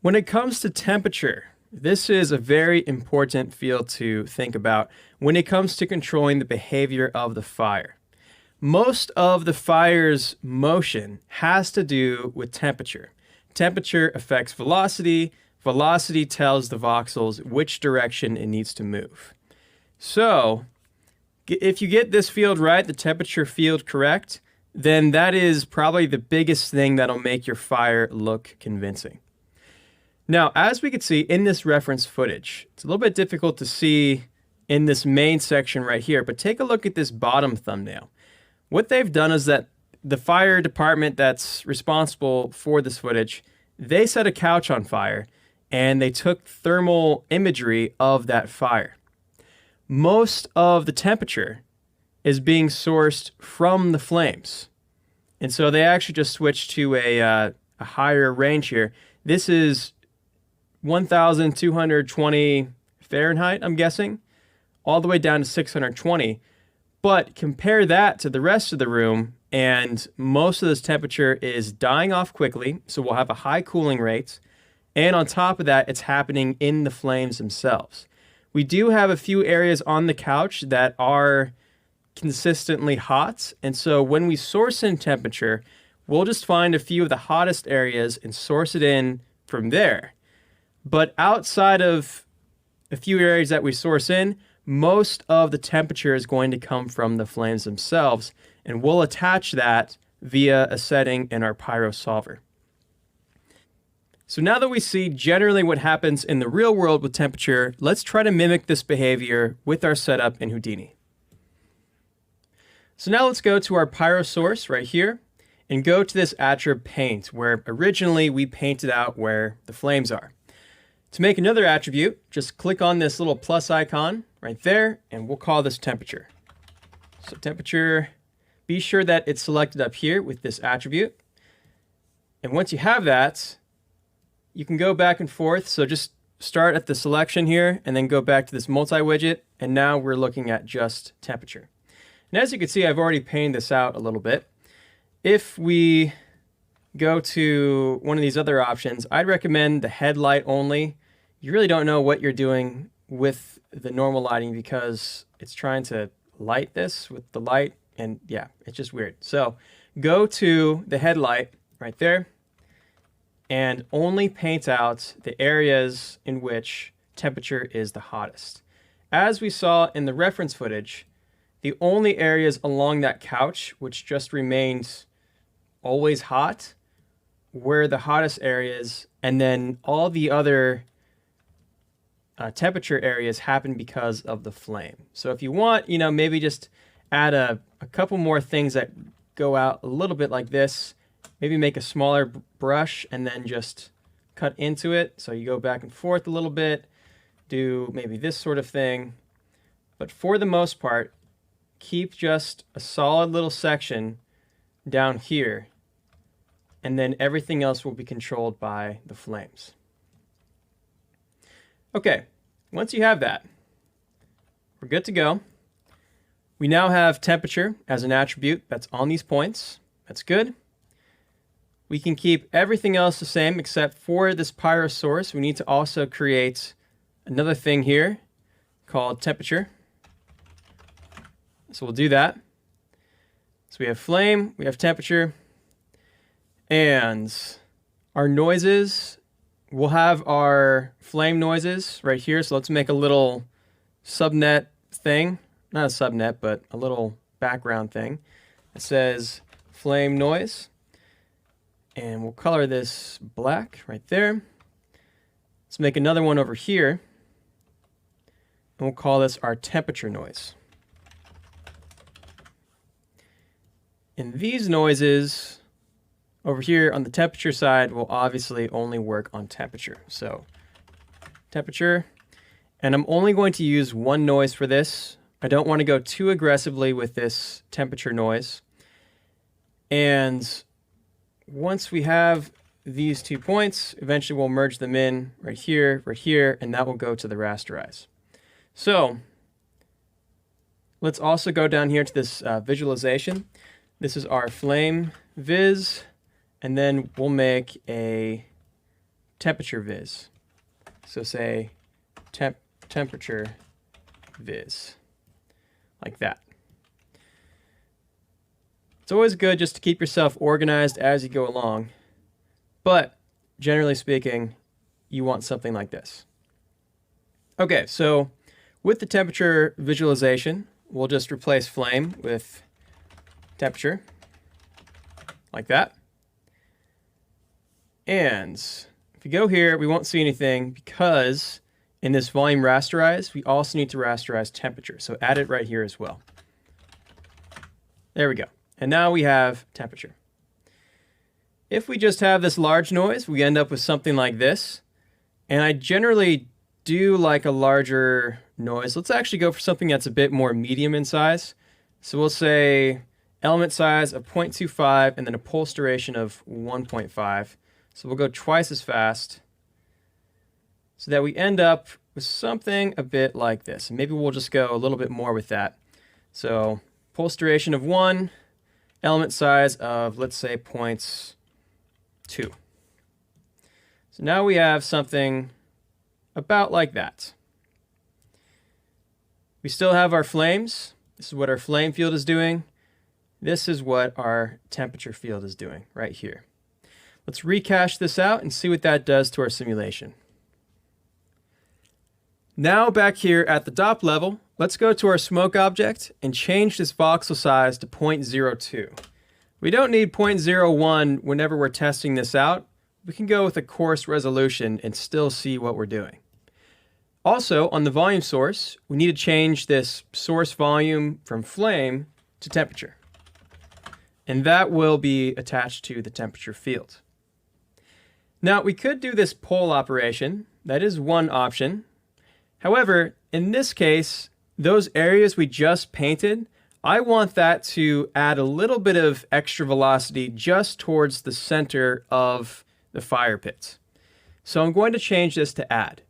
When it comes to temperature, this is a very important field to think about when it comes to controlling the behavior of the fire. Most of the fire's motion has to do with temperature. Temperature affects velocity. Velocity tells the voxels which direction it needs to move. So, if you get this field right, the temperature field correct, then that is probably the biggest thing that'll make your fire look convincing. Now, as we can see in this reference footage, it's a little bit difficult to see in this main section right here, but take a look at this bottom thumbnail. What they've done is that the fire department that's responsible for this footage, they set a couch on fire and they took thermal imagery of that fire. Most of the temperature is being sourced from the flames. And so they actually just switched to a higher range here. This is 1,220 Fahrenheit, I'm guessing, all the way down to 620. But compare that to the rest of the room, and most of this temperature is dying off quickly, so we'll have a high cooling rate. And on top of that, it's happening in the flames themselves. We do have a few areas on the couch that are consistently hot, and so when we source in temperature, we'll just find a few of the hottest areas and source it in from there. But outside of a few areas that we source in, most of the temperature is going to come from the flames themselves, and we'll attach that via a setting in our pyro solver. So now that we see generally what happens in the real world with temperature, let's try to mimic this behavior with our setup in Houdini. So now let's go to our pyro source right here and go to this attrib paint, where originally we painted out where the flames are. To make another attribute, just click on this little plus icon right there, and we'll call this temperature. So temperature, be sure that it's selected up here with this attribute. And once you have that, you can go back and forth. So just start at the selection here and then go back to this multi-widget. And now we're looking at just temperature. And as you can see, I've already painted this out a little bit. If we go to one of these other options, I'd recommend the headlight only. You really don't know what you're doing with the normal lighting because it's trying to light this with the light, and yeah, it's just weird. So go to the headlight right there and only paint out the areas in which temperature is the hottest. As we saw in the reference footage, the only areas along that couch which just remained always hot were the hottest areas, and then all the other temperature areas happen because of the flame. So if you want, maybe just add a couple more things that go out a little bit like this. Maybe make a smaller brush and then just cut into it. So you go back and forth a little bit, do maybe this sort of thing. But for the most part, keep just a solid little section down here, and then everything else will be controlled by the flames. Okay, once you have that, we're good to go. We now have temperature as an attribute that's on these points. That's good. We can keep everything else the same except for this pyro source. We need to also create another thing here called temperature. So we'll do that. So we have flame, we have temperature, and our noises, we'll have our flame noises right here. So let's make a little subnet thing. Not a subnet, but a little background thing. It says flame noise. And we'll color this black right there. Let's make another one over here. And we'll call this our temperature noise. And these noises over here on the temperature side will obviously only work on temperature. So temperature, and I'm only going to use one noise for this. I don't want to go too aggressively with this temperature noise. And once we have these 2 points, eventually we'll merge them in right here, and that will go to the rasterize. So let's also go down here to this visualization. This is our flame viz, and then we'll make a temperature viz. So say temperature viz, like that. It's always good just to keep yourself organized as you go along, but generally speaking, you want something like this. Okay, so with the temperature visualization, we'll just replace flame with temperature, like that. And if we go here, we won't see anything because in this volume rasterize, we also need to rasterize temperature. So add it right here as well. There we go. And now we have temperature. If we just have this large noise, we end up with something like this. And I generally do like a larger noise. Let's actually go for something that's a bit more medium in size. So we'll say element size of 0.25 and then a pulse duration of 1.5. So we'll go twice as fast so that we end up with something a bit like this. And maybe we'll just go a little bit more with that. So pulse duration of 1, element size of, let's say, 0.2. So now we have something about like that. We still have our flames. This is what our flame field is doing. This is what our temperature field is doing right here. Let's recache this out and see what that does to our simulation. Now back here at the DOP level, let's go to our smoke object and change this voxel size to 0.02. We don't need 0.01 whenever we're testing this out. We can go with a coarse resolution and still see what we're doing. Also, on the volume source, we need to change this source volume from flame to temperature. And that will be attached to the temperature field. Now, we could do this poll operation. That is one option. However, in this case, those areas we just painted, I want that to add a little bit of extra velocity just towards the center of the fire pits. So I'm going to change this to add.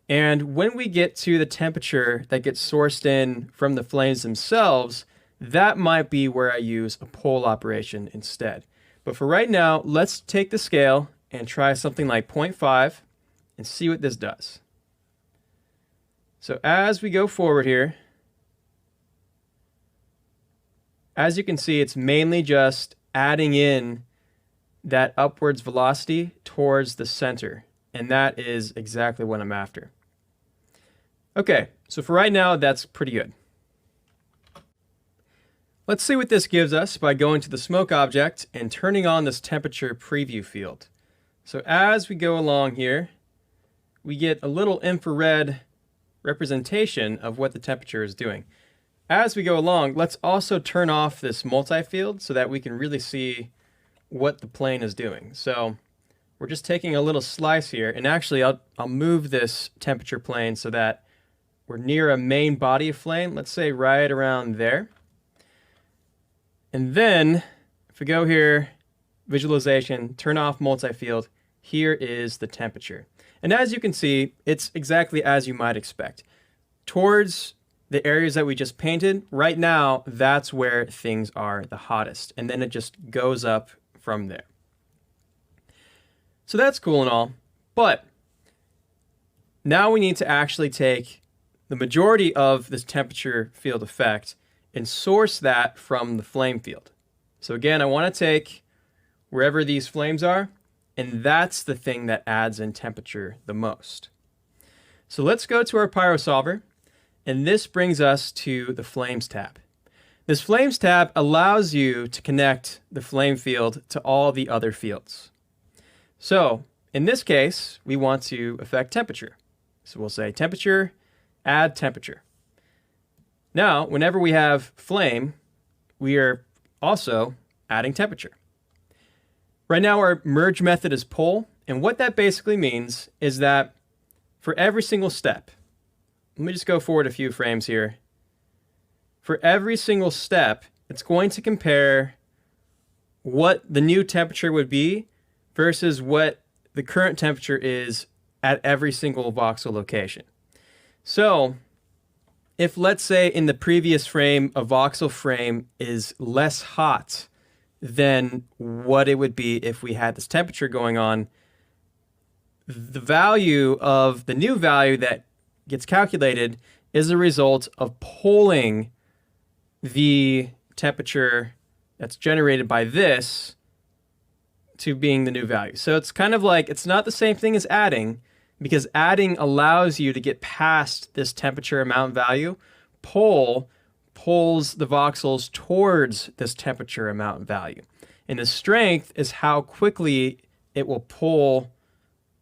And when we get to the temperature that gets sourced in from the flames themselves, that might be where I use a poll operation instead. But for right now, let's take the scale and try something like 0.5 and see what this does. So as we go forward here, as you can see, it's mainly just adding in that upwards velocity towards the center. And that is exactly what I'm after. Okay, so for right now, that's pretty good. Let's see what this gives us by going to the smoke object and turning on this temperature preview field. So as we go along here, we get a little infrared representation of what the temperature is doing. As we go along, let's also turn off this multi-field so that we can really see what the plane is doing. So we're just taking a little slice here, and actually I'll move this temperature plane so that we're near a main body of flame, let's say right around there. And then if we go here, visualization, turn off multi-field, here is the temperature. And as you can see, it's exactly as you might expect. Towards the areas that we just painted, right now, that's where things are the hottest. And then it just goes up from there. So that's cool and all, but now we need to actually take the majority of this temperature field effect and source that from the flame field. So again, I want to take wherever these flames are, and that's the thing that adds in temperature the most. So let's go to our Pyro Solver, and this brings us to the Flames tab. This Flames tab allows you to connect the flame field to all the other fields. So in this case, we want to affect temperature. So we'll say temperature, add temperature. Now, whenever we have flame, we are also adding temperature. Right now, our merge method is poll, and what that basically means is that for every single step, let me just go forward a few frames here. For every single step, it's going to compare what the new temperature would be versus what the current temperature is at every single voxel location. So if, let's say, in the previous frame, a voxel frame is less hot than what it would be if we had this temperature going on, the value of the new value that gets calculated is a result of pulling the temperature that's generated by this to being the new value. So it's kind of like, it's not the same thing as adding, because adding allows you to get past this temperature amount value. Pull pulls the voxels towards this temperature amount value. And the strength is how quickly it will pull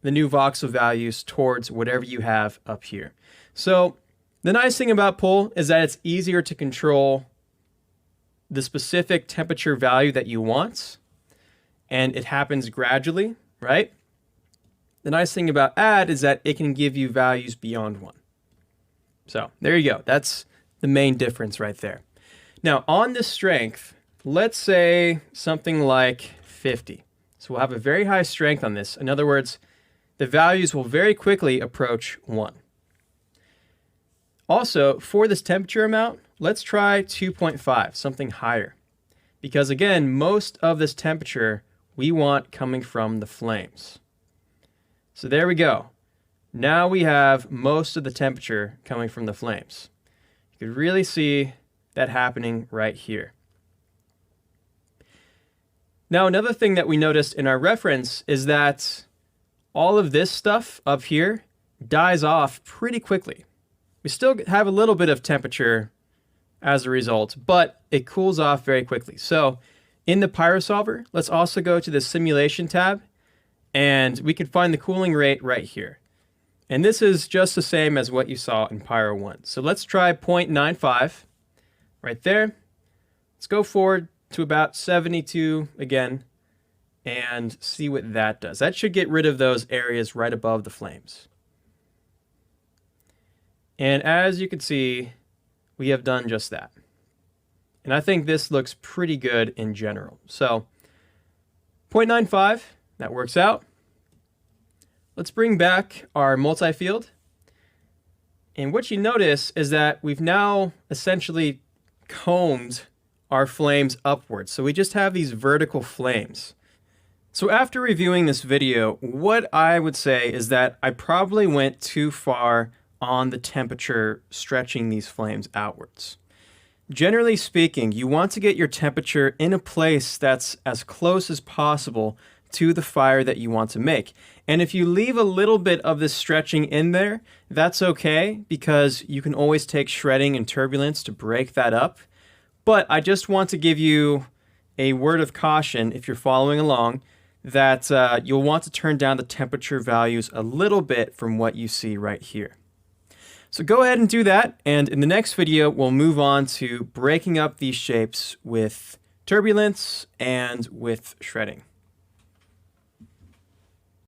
the new voxel values towards whatever you have up here. So the nice thing about pull is that it's easier to control the specific temperature value that you want, and it happens gradually, right? The nice thing about add is that it can give you values beyond 1. So there you go. That's the main difference right there. Now on this strength, let's say something like 50. So we'll have a very high strength on this. In other words, the values will very quickly approach 1. Also, for this temperature amount, let's try 2.5, something higher. Because again, most of this temperature we want coming from the flames. So there we go. Now we have most of the temperature coming from the flames. You could really see that happening right here. Now, another thing that we noticed in our reference is that all of this stuff up here dies off pretty quickly. We still have a little bit of temperature as a result, but it cools off very quickly. So in the PyroSolver, let's also go to the Simulation tab, and we can find the cooling rate right here. And this is just the same as what you saw in Pyro 1. So let's try 0.95 right there. Let's go forward to about 72 again and see what that does. That should get rid of those areas right above the flames. And as you can see, we have done just that. And I think this looks pretty good in general. So 0.95, that works out. Let's bring back our multi-field. And what you notice is that we've now essentially combed our flames upwards. So we just have these vertical flames. So after reviewing this video, what I would say is that I probably went too far on the temperature stretching these flames outwards. Generally speaking, you want to get your temperature in a place that's as close as possible to the fire that you want to make. And if you leave a little bit of this stretching in there, that's okay, because you can always take shredding and turbulence to break that up. But I just want to give you a word of caution if you're following along, that you'll want to turn down the temperature values a little bit from what you see right here. So go ahead and do that, and in the next video, we'll move on to breaking up these shapes with turbulence and with shredding.